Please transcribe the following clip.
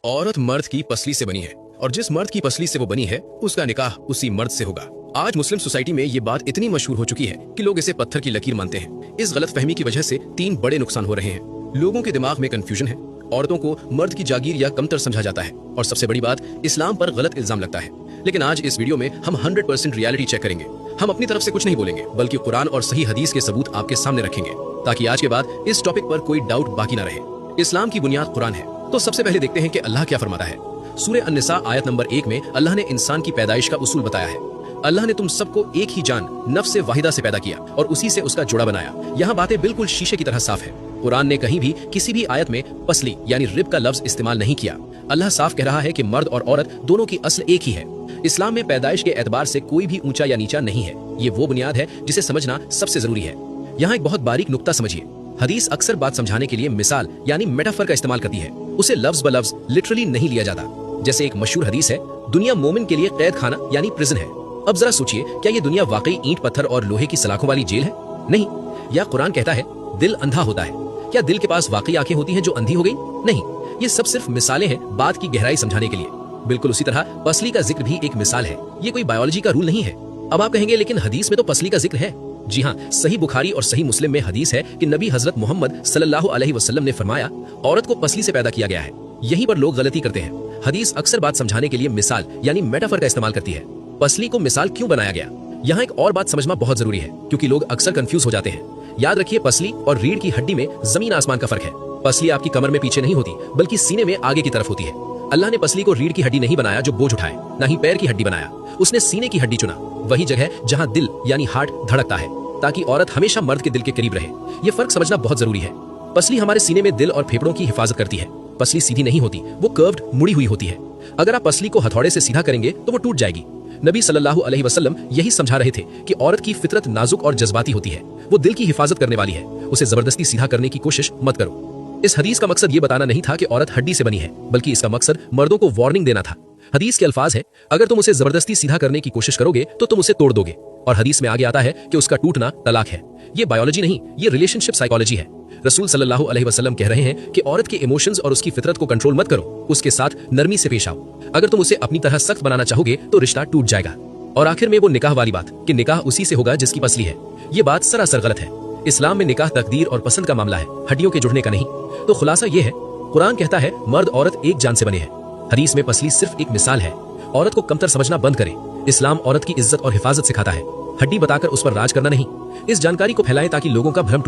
औरत मर्द की पसली से बनी है और जिस मर्द की पसली से वो बनी है उसका निकाह उसी मर्द से होगा। आज मुस्लिम सोसाइटी में ये बात इतनी मशहूर हो चुकी है कि लोग इसे पत्थर की लकीर मानते हैं। इस गलत फहमी की वजह से 3 बड़े नुकसान हो रहे हैं। लोगों के दिमाग में कंफ्यूजन है, औरतों को मर्द की जागीर या कमतर समझा जाता है और सबसे बड़ी बात, इस्लाम पर गलत इल्जाम लगता है। लेकिन आज इस वीडियो में हम 100% रियलिटी चेक करेंगे। हम अपनी तरफ से कुछ नहीं बोलेंगे, बल्कि कुरान और सही हदीस के सबूत आपके सामने रखेंगे, ताकि आज के बाद इस टॉपिक पर कोई डाउट बाकी ना रहे। इस्लाम की बुनियाद कुरान है, तो सबसे पहले देखते हैं कि अल्लाह क्या फरमाता है। सूरह अन-निसा आयत नंबर 1 में अल्लाह ने इंसान की पैदाइश का उसूल बताया है। अल्लाह ने तुम सबको एक ही जान नफ्स से वाहिदा से पैदा किया और उसी से उसका जोड़ा बनाया। यहाँ बातें बिल्कुल शीशे की तरह साफ है। कुरान ने कहीं भी किसी भी आयत में पसली यानी रिब का लफ्ज इस्तेमाल नहीं किया। अल्लाह साफ कह रहा है कि मर्द और औरत दोनों की अस्ल एक ही है। इस्लाम में पैदाइश के एतबार से कोई भी ऊंचा या नीचा नहीं है। ये वो बुनियाद है जिसे समझना सबसे जरूरी है। यहाँ एक बहुत बारीक नुक्ता समझिए। हदीस अक्सर बात समझाने के लिए मिसाल यानी मेटाफर का इस्तेमाल करती है। उसे लफ्ज ब लफ्ज लिटरली नहीं लिया जाता। जैसे एक मशहूर हदीस है, दुनिया मोमिन के लिए कैद खाना यानी प्रिजन है। अब जरा सोचिए, क्या ये दुनिया वाकई ईंट पत्थर और लोहे की सलाखों वाली जेल है? नहीं। या कुरान कहता है दिल अंधा होता है, क्या दिल के पास वाकई आंखें होती हैं जो अंधी हो गई? नहीं। ये सब सिर्फ मिसालें हैं बात की गहराई समझाने के लिए। बिल्कुल उसी तरह पसली का जिक्र भी एक मिसाल है। ये कोई बायोलॉजी का रूल नहीं है। अब आप कहेंगे लेकिन हदीस में तो पसली का जिक्र है। जी हाँ, सही बुखारी और सही मुस्लिम में हदीस है कि नबी हजरत मोहम्मद सल्लल्लाहु अलैहि वसल्लम ने फरमाया, औरत को पसली से पैदा किया गया है। यहीं पर लोग गलती करते हैं। हदीस अक्सर बात समझाने के लिए मिसाल यानी मेटाफर का इस्तेमाल करती है। पसली को मिसाल क्यों बनाया गया? यहाँ एक और बात समझना बहुत जरूरी है, क्योंकि लोग अक्सर कंफ्यूज हो जाते हैं। याद रखिए, पसली और रीढ़ की हड्डी में जमीन आसमान का फर्क है। पसली आपकी कमर में पीछे नहीं होती, बल्कि सीने में आगे की तरफ होती है। अल्लाह ने पसली को रीढ़ की हड्डी नहीं बनाया जो बोझ उठाए, ना ही पैर की हड्डी बनाया। उसने सीने की हड्डी चुना, वही जगह जहाँ दिल यानी हार्ट धड़कता है, ताकि औरत हमेशा मर्द के दिल के करीब रहे। ये फर्क समझना बहुत जरूरी है। पसली हमारे सीने में दिल और फेफड़ों की हिफाजत करती है। पसली सीधी नहीं होती, वो कर्व्ड मुड़ी हुई होती है। अगर आप पसली को हथौड़े से सीधा करेंगे तो वो टूट जाएगी। नबी सल्लल्लाहु अलैहि वसल्लम यही समझा रहे थे कि औरत की फितरत नाजुक और जज्बाती होती है। वो दिल की हिफाजत करने वाली है। उसे जबरदस्ती सीधा करने की कोशिश मत करो। इस हदीस का मकसद ये बताना नहीं था कि औरत हड्डी से बनी है, बल्कि इसका मकसद मर्दों को वार्निंग देना था। हदीस के अल्फाज है, अगर तुम उसे जबरदस्ती सीधा करने की कोशिश करोगे तो तुम उसे तोड़ दोगे। और हदीस में आगे आता है कि उसका टूटना तलाक है। ये बायोलॉजी नहीं, ये रिलेशनशिप साइकोलॉजी है। रसूल सल्लल्लाहु अलैहि वसल्लम कह रहे हैं कि औरत के इमोशंस और उसकी फितरत को कंट्रोल मत करो, उसके साथ नरमी से पेश आओ। अगर तुम उसे अपनी तरह सख्त बनाना चाहोगे तो रिश्ता टूट जाएगा। और आखिर में वो निकाह वाली बात कि निकाह उसी से होगा जिसकी पसली है, ये बात सरासर गलत है। इस्लाम में निकाह तकदीर और पसंद का मामला है, हड्डियों के जुड़ने का नहीं। तो खुलासा ये है, कुरान कहता है मर्द औरत एक जान से बने हैं। हदीस में पसली सिर्फ एक मिसाल है। औरत को कमतर समझना बंद करें। इस्लाम औरत की इज्जत और हिफाजत सिखाता है, हड्डी बताकर उस पर राज करना नहीं। इस जानकारी को फैलाएं ताकि लोगों का भ्रम